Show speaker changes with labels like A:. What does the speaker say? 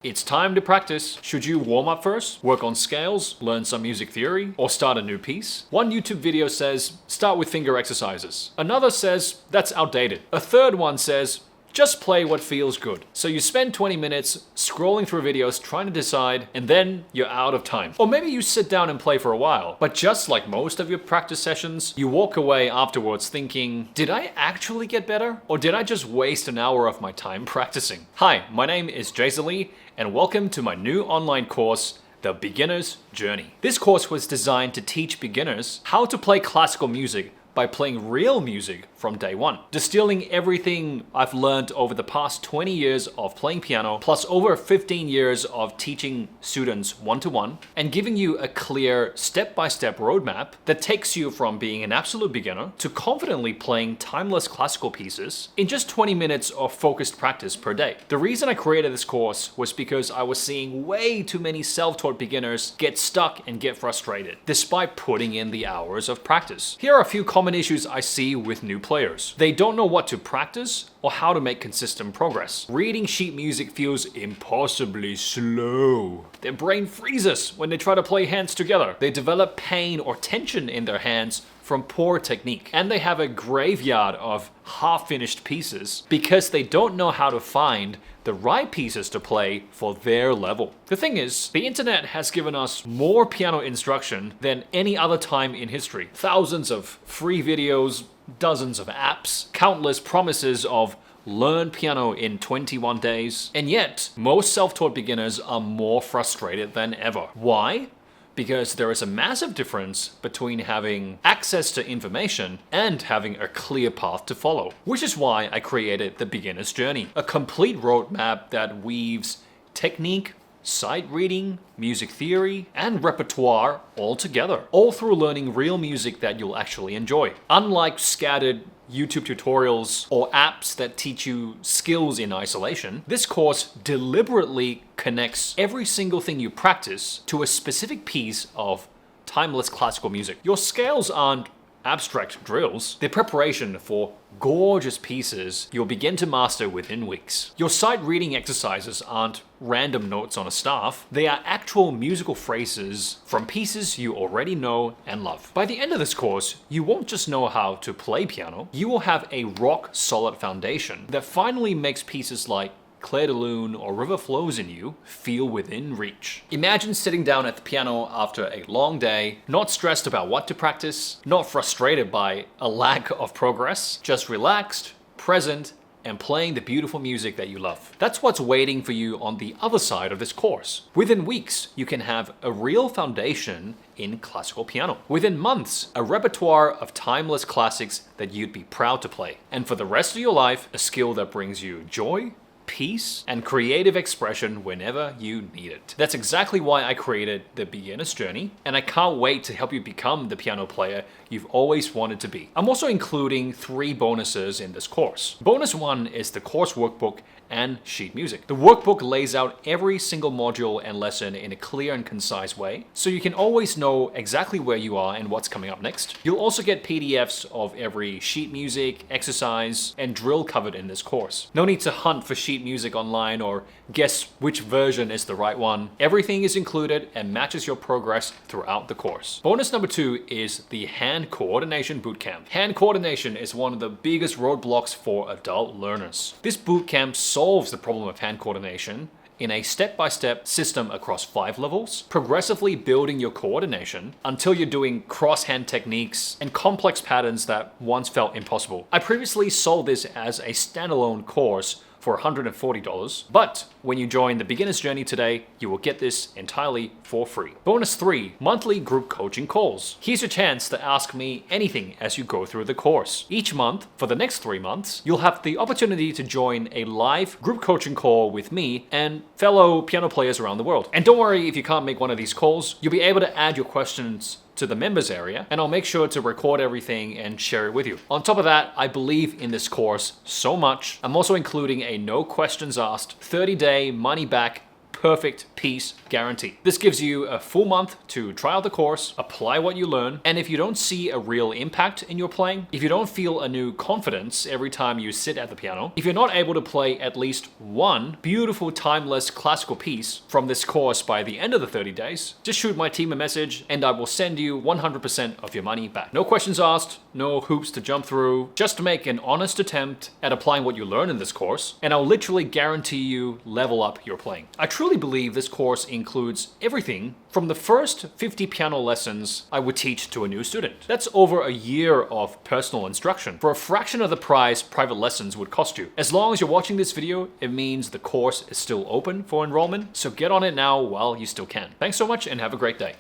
A: It's time to practice. Should you warm up first, work on scales, learn some music theory, or start a new piece? One YouTube video says, start with finger exercises. Another says, that's outdated. A third one says, just play what feels good. So you spend 20 minutes scrolling through videos trying to decide, and then you're out of time. Or maybe you sit down and play for a while, but just like most of your practice sessions, you walk away afterwards thinking, did I actually get better? Or did I just waste an hour of my time practicing? Hi, my name is Jazer, and welcome to my new online course, The Beginner's Journey. This course was designed to teach beginners how to play classical music by playing real music from day one, distilling everything I've learned over the past 20 years of playing piano, plus over 15 years of teaching students one-to-one, and giving you a clear step-by-step roadmap that takes you from being an absolute beginner to confidently playing timeless classical pieces in just 20 minutes of focused practice per day. The reason I created this course was because I was seeing way too many self-taught beginners get stuck and get frustrated, despite putting in the hours of practice. Here are a few common issues I see with new players. They don't know what to practice or how to make consistent progress. Reading sheet music feels impossibly slow. Their brain freezes when they try to play hands together. They develop pain or tension in their hands from poor technique. And they have a graveyard of half-finished pieces because they don't know how to find the right pieces to play for their level. The thing is, the internet has given us more piano instruction than any other time in history. Thousands of free videos, dozens of apps, countless promises of learn piano in 21 days. And yet, most self-taught beginners are more frustrated than ever. Why? Because there is a massive difference between having access to information and having a clear path to follow. Which is why I created The Beginner's Journey, a complete roadmap that weaves technique, sight reading, music theory, and repertoire all together, all through learning real music that you'll actually enjoy. Unlike scattered YouTube tutorials or apps that teach you skills in isolation, this course deliberately connects every single thing you practice to a specific piece of timeless classical music. Your scales aren't abstract drills. They're preparation for gorgeous pieces you'll begin to master within weeks. Your sight reading exercises aren't random notes on a staff. They are actual musical phrases from pieces you already know and love. By the end of this course, you won't just know how to play piano, you will have a rock-solid foundation that finally makes pieces like Clair de Lune or River Flows in You feel within reach. Imagine sitting down at the piano after a long day, not stressed about what to practice, not frustrated by a lack of progress, just relaxed, present, and playing the beautiful music that you love. That's what's waiting for you on the other side of this course. Within weeks, you can have a real foundation in classical piano. Within months, a repertoire of timeless classics that you'd be proud to play. And for the rest of your life, a skill that brings you joy, peace, and creative expression whenever you need it. That's exactly why I created The Beginner's Journey, and I can't wait to help you become the piano player you've always wanted to be. I'm also including 3 bonuses in this course. Bonus 1 is the course workbook and sheet music. The workbook lays out every single module and lesson in a clear and concise way, so you can always know exactly where you are and what's coming up next. You'll also get PDFs of every sheet music, exercise, and drill covered in this course. No need to hunt for sheet music online or guess which version is the right one. Everything is included and matches your progress throughout the course. Bonus number 2 is the hand coordination bootcamp. Hand coordination is one of the biggest roadblocks for adult learners. This bootcamp solves the problem of hand coordination in a step-by-step system across 5 levels, progressively building your coordination until you're doing cross-hand techniques and complex patterns that once felt impossible. I previously sold this as a standalone course for $140, but when you join The Beginner's Journey today, you will get this entirely for free. Bonus 3, monthly group coaching calls. Here's your chance to ask me anything as you go through the course. Each month, for the next 3 months, you'll have the opportunity to join a live group coaching call with me and fellow piano players around the world. And don't worry if you can't make one of these calls, you'll be able to add your questions to the members area, and I'll make sure to record everything and share it with you. On top of that, I believe in this course so much. I'm also including a no questions asked, 30-day money back perfect piece guarantee. This gives you a full month to try out the course, apply what you learn, and if you don't see a real impact in your playing, if you don't feel a new confidence every time you sit at the piano, if you're not able to play at least one beautiful timeless classical piece from this course by the end of the 30 days, just shoot my team a message and I will send you 100% of your money back. No questions asked, no hoops to jump through, just to make an honest attempt at applying what you learn in this course, and I'll literally guarantee you level up your playing. I truly believe this course includes everything from the first 50 piano lessons I would teach to a new student. That's over a year of personal instruction for a fraction of the price private lessons would cost you. As long as you're watching this video, it means the course is still open for enrollment, so get on it now while you still can. Thanks so much and have a great day.